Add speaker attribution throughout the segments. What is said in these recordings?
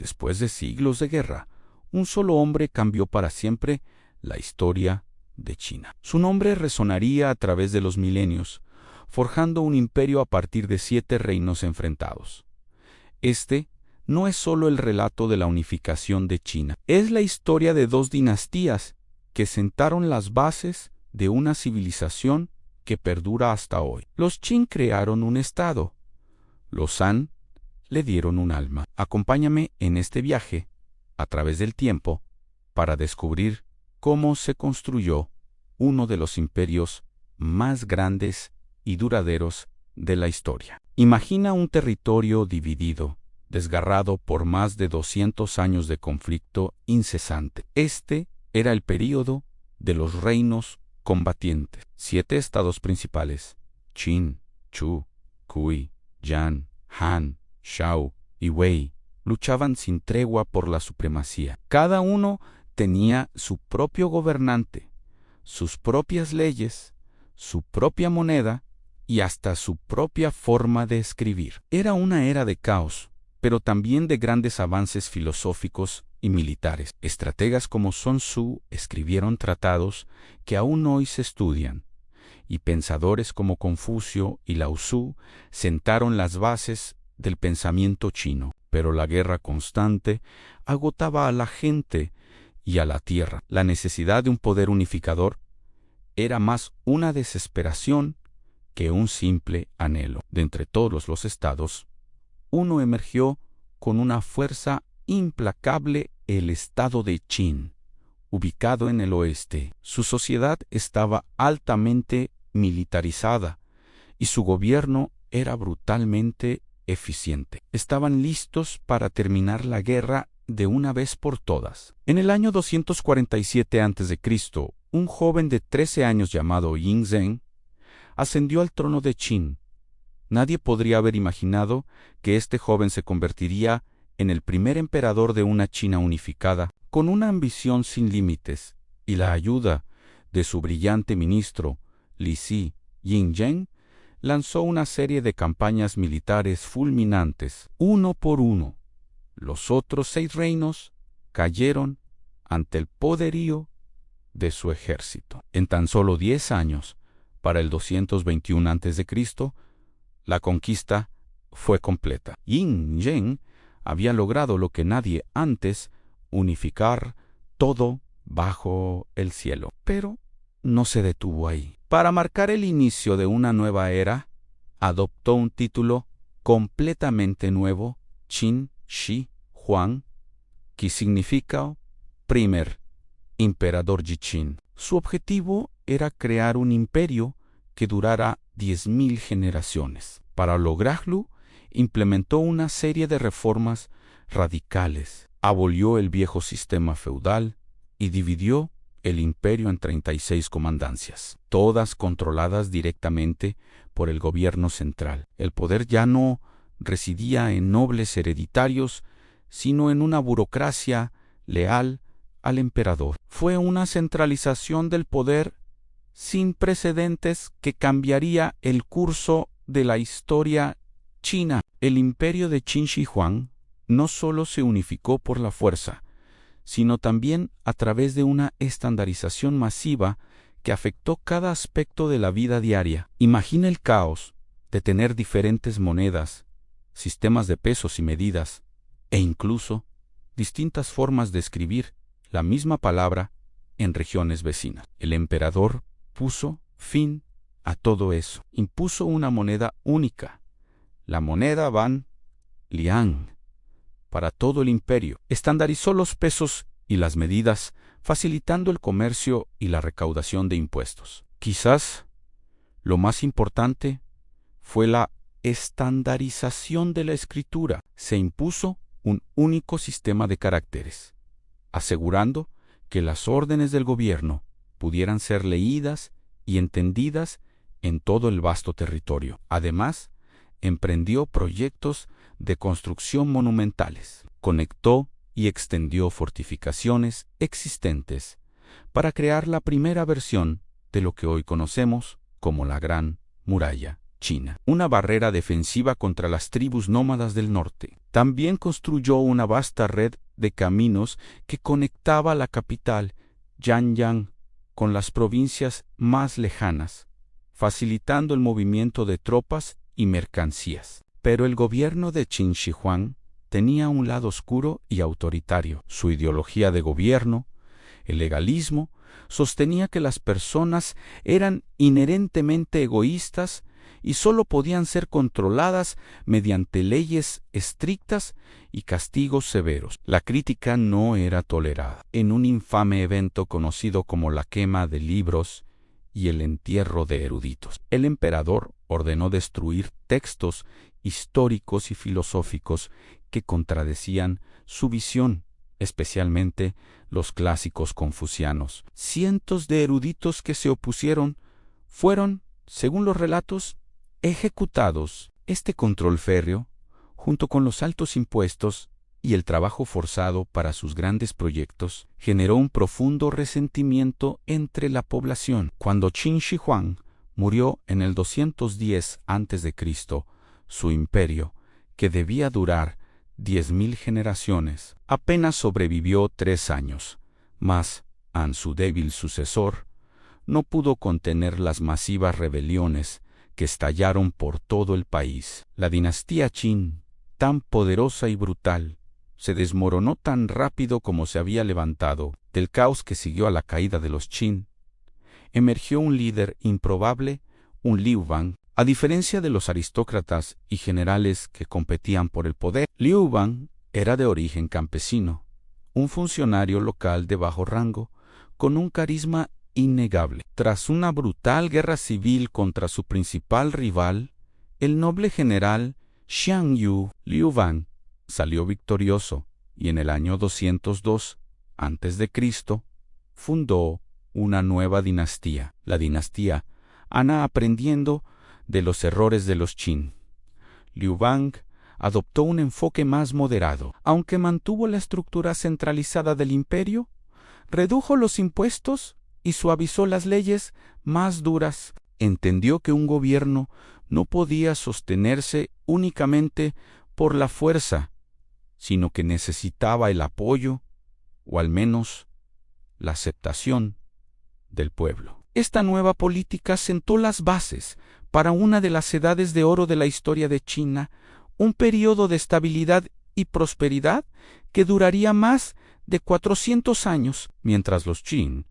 Speaker 1: Después de siglos de guerra, un solo hombre cambió para siempre la historia de China. Su nombre resonaría a través de los milenios, forjando un imperio a partir de 7 reinos enfrentados. Este no es solo el relato de la unificación de China, es la historia de 2 dinastías que sentaron las bases de una civilización que perdura hasta hoy. Los Qin crearon un estado, los Han le dieron un alma. Acompáñame en este viaje a través del tiempo para descubrir cómo se construyó uno de los imperios más grandes y duraderos de la historia. Imagina un territorio dividido, desgarrado por más de 200 años de conflicto incesante. Este era el período de los reinos combatientes. 7 estados principales: Qin, Chu, Kui, Yan, Han, Shao y Wei, luchaban sin tregua por la supremacía. Cada uno tenía su propio gobernante, sus propias leyes, su propia moneda y hasta su propia forma de escribir. Era una era de caos, pero también de grandes avances filosóficos y militares. Estrategas como Sun Tzu escribieron tratados que aún hoy se estudian, y pensadores como Confucio y Lao Tzu sentaron las bases del pensamiento chino. Pero la guerra constante agotaba a la gente y a la tierra. La necesidad de un poder unificador era más una desesperación que un simple anhelo. De entre todos los estados, uno emergió con una fuerza implacable: el estado de Qin, ubicado en el oeste. Su sociedad estaba altamente militarizada y su gobierno era brutalmente eficiente. Estaban listos para terminar la guerra de una vez por todas. En el año 247 a.C., un joven de 13 años llamado Yin Zheng ascendió al trono de Qin. Nadie podría haber imaginado que este joven se convertiría en el primer emperador de una China unificada, con una ambición sin límites y la ayuda de su brillante ministro, Li Si. Yin Zheng lanzó una serie de campañas militares fulminantes. Uno por uno, los otros 6 reinos cayeron ante el poderío de su ejército. En tan solo 10 años, para el 221 a.C., la conquista fue completa. Yin Zheng había logrado lo que nadie antes: unificar todo bajo el cielo. Pero no se detuvo ahí. Para marcar el inicio de una nueva era, adoptó un título completamente nuevo: Qin Shi Huang, que significa primer emperador de Qin. Su objetivo era crear un imperio que durara 10.000 generaciones. Para lograrlo, implementó una serie de reformas radicales. Abolió el viejo sistema feudal y dividió el imperio en 36 comandancias, todas controladas directamente por el gobierno central. El poder ya no residía en nobles hereditarios, sino en una burocracia leal al emperador. Fue una centralización del poder sin precedentes que cambiaría el curso de la historia china. El imperio de Qin Shi Huang no solo se unificó por la fuerza, sino también a través de una estandarización masiva que afectó cada aspecto de la vida diaria. Imagina el caos de tener diferentes monedas, sistemas de pesos y medidas, e incluso distintas formas de escribir la misma palabra en regiones vecinas. El emperador puso fin a todo eso. Impuso una moneda única, la moneda Ban Liang, para todo el imperio. Estandarizó los pesos y las medidas, facilitando el comercio y la recaudación de impuestos. Quizás lo más importante fue la estandarización de la escritura. Se impuso un único sistema de caracteres, asegurando que las órdenes del gobierno pudieran ser leídas y entendidas en todo el vasto territorio. Además, emprendió proyectos de construcción monumentales. Conectó y extendió fortificaciones existentes para crear la primera versión de lo que hoy conocemos como la Gran Muralla China, una barrera defensiva contra las tribus nómadas del norte. También construyó una vasta red de caminos que conectaba la capital, Yanyang, con las provincias más lejanas, facilitando el movimiento de tropas y mercancías. Pero el gobierno de Qin Shi Huang tenía un lado oscuro y autoritario. Su ideología de gobierno, el legalismo, sostenía que las personas eran inherentemente egoístas y solo podían ser controladas mediante leyes estrictas y castigos severos. La crítica no era tolerada. En un infame evento conocido como la quema de libros y el entierro de eruditos, el emperador ordenó destruir textos históricos y filosóficos que contradecían su visión, especialmente los clásicos confucianos. Cientos de eruditos que se opusieron fueron, según los relatos, ejecutados. Este control férreo, junto con los altos impuestos y el trabajo forzado para sus grandes proyectos, generó un profundo resentimiento entre la población. Cuando Qin Shi Huang murió en el 210 a.C., su imperio, que debía durar 10.000 generaciones, apenas sobrevivió 3 años, mas An, su débil sucesor, no pudo contener las masivas rebeliones que estallaron por todo el país. La dinastía Qin, tan poderosa y brutal, se desmoronó tan rápido como se había levantado. Del caos que siguió a la caída de los Qin, emergió un líder improbable, un Liu Bang. A diferencia de los aristócratas y generales que competían por el poder, Liu Bang era de origen campesino, un funcionario local de bajo rango, con un carisma innegable. Tras una brutal guerra civil contra su principal rival, el noble general Xiang Yu, Liu Bang salió victorioso y en el año 202 a.C. fundó una nueva dinastía, la dinastía Han, aprendiendo de los errores de los Qin. Liu Bang adoptó un enfoque más moderado. Aunque mantuvo la estructura centralizada del imperio, redujo los impuestos y suavizó las leyes más duras. Entendió que un gobierno no podía sostenerse únicamente por la fuerza, sino que necesitaba el apoyo, o al menos la aceptación, del pueblo. Esta nueva política sentó las bases para una de las edades de oro de la historia de China, un periodo de estabilidad y prosperidad que duraría más de 400 años. Mientras los Qin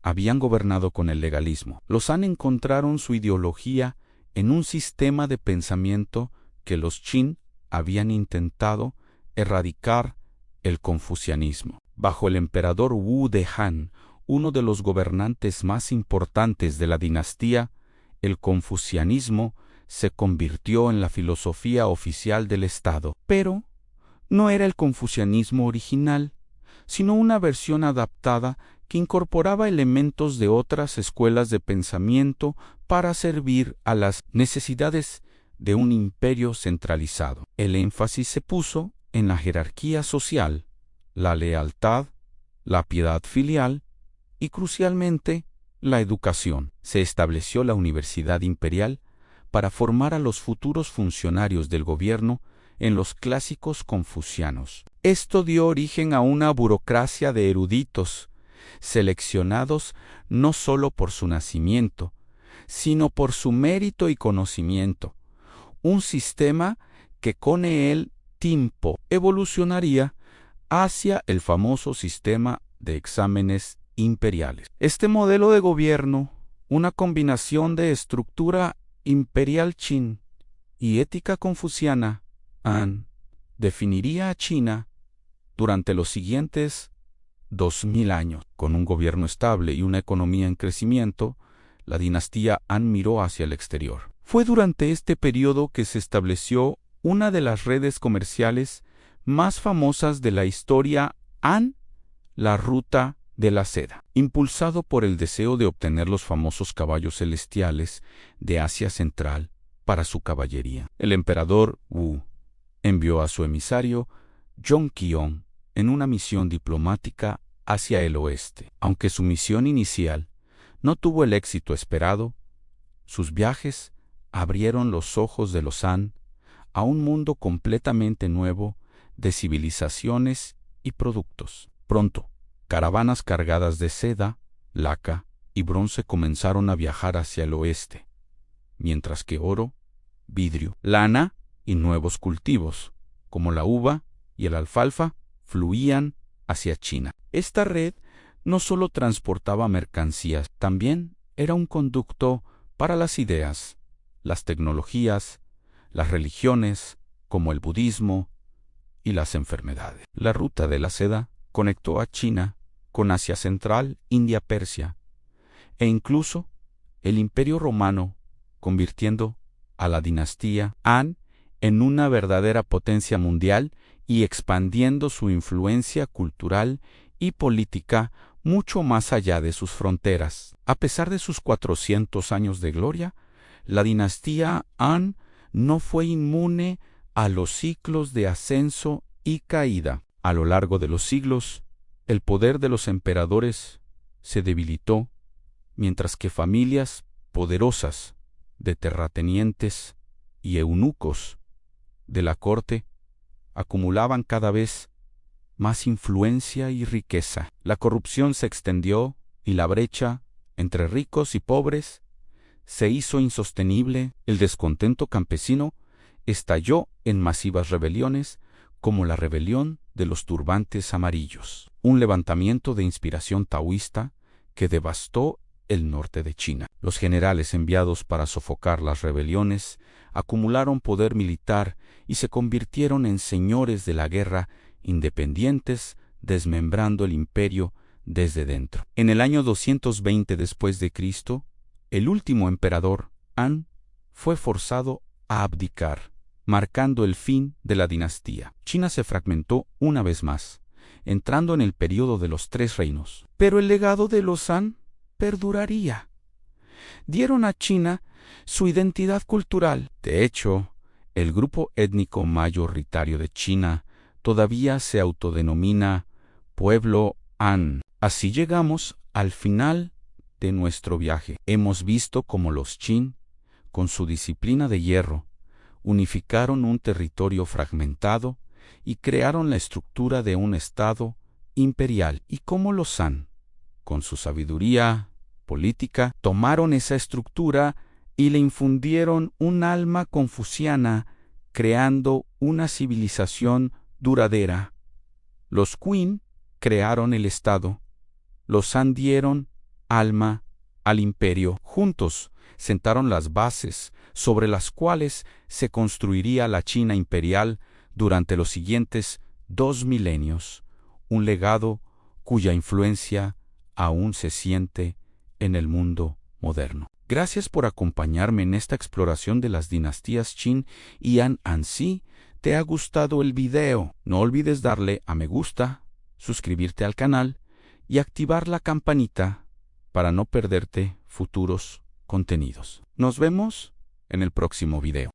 Speaker 1: habían gobernado con el legalismo, los Han encontraron su ideología en un sistema de pensamiento que los Qin habían intentado erradicar, el confucianismo. Bajo el emperador Wu de Han, uno de los gobernantes más importantes de la dinastía, el confucianismo se convirtió en la filosofía oficial del Estado. Pero no era el confucianismo original, sino una versión adaptada que incorporaba elementos de otras escuelas de pensamiento para servir a las necesidades de un imperio centralizado. El énfasis se puso en la jerarquía social, la lealtad, la piedad filial y, crucialmente, la educación. Se estableció la Universidad Imperial para formar a los futuros funcionarios del gobierno en los clásicos confucianos. Esto dio origen a una burocracia de eruditos, seleccionados no solo por su nacimiento, sino por su mérito y conocimiento, un sistema que con el tiempo evolucionaría hacia el famoso sistema de exámenes imperiales. Este modelo de gobierno, una combinación de estructura imperial Qin y ética confuciana Han, definiría a China durante los siguientes 2000 años. Con un gobierno estable y una economía en crecimiento, la dinastía Han miró hacia el exterior. Fue durante este periodo que se estableció una de las redes comerciales más famosas de la historia Han, la Ruta de la Seda, impulsado por el deseo de obtener los famosos caballos celestiales de Asia Central para su caballería. El emperador Wu envió a su emisario Zhong-Qiong en una misión diplomática hacia el oeste. Aunque su misión inicial no tuvo el éxito esperado, sus viajes abrieron los ojos de los Han a un mundo completamente nuevo de civilizaciones y productos. Pronto, caravanas cargadas de seda, laca y bronce comenzaron a viajar hacia el oeste, mientras que oro, vidrio, lana y nuevos cultivos, como la uva y el alfalfa, fluían hacia China. Esta red no solo transportaba mercancías, también era un conducto para las ideas, las tecnologías, las religiones, como el budismo, y las enfermedades. La ruta de la seda conectó a China con Asia Central, India, Persia, e incluso el Imperio Romano, convirtiendo a la dinastía Han en una verdadera potencia mundial y expandiendo su influencia cultural y política mucho más allá de sus fronteras. A pesar de sus 400 años de gloria, la dinastía Han no fue inmune a los ciclos de ascenso y caída. A lo largo de los siglos, el poder de los emperadores se debilitó, mientras que familias poderosas de terratenientes y eunucos de la corte acumulaban cada vez más influencia y riqueza. La corrupción se extendió y la brecha entre ricos y pobres se hizo insostenible. El descontento campesino estalló en masivas rebeliones como la rebelión de los turbantes amarillos, un levantamiento de inspiración taoísta que devastó el norte de China. Los generales enviados para sofocar las rebeliones acumularon poder militar y se convirtieron en señores de la guerra independientes, desmembrando el imperio desde dentro. En el año 220 después de Cristo, el último emperador, Han, fue forzado a abdicar, marcando el fin de la dinastía. China se fragmentó una vez más, entrando en el período de los 3 reinos. Pero el legado de los Han perduraría. Dieron a China su identidad cultural. De hecho, el grupo étnico mayoritario de China todavía se autodenomina Pueblo Han. Así llegamos al final de nuestro viaje. Hemos visto cómo los Qin, con su disciplina de hierro, unificaron un territorio fragmentado y crearon la estructura de un estado imperial, y cómo los Han, con su sabiduría política, tomaron esa estructura y le infundieron un alma confuciana, creando una civilización duradera. Los Qin crearon el Estado. Los Han dieron alma al imperio. Juntos sentaron las bases sobre las cuales se construiría la China imperial durante los siguientes 2 milenios, un legado cuya influencia aún se siente en el mundo moderno. Gracias por acompañarme en esta exploración de las dinastías Qin y Han. Si te ha gustado el video, no olvides darle a me gusta, suscribirte al canal y activar la campanita para no perderte futuros contenidos. Nos vemos en el próximo video.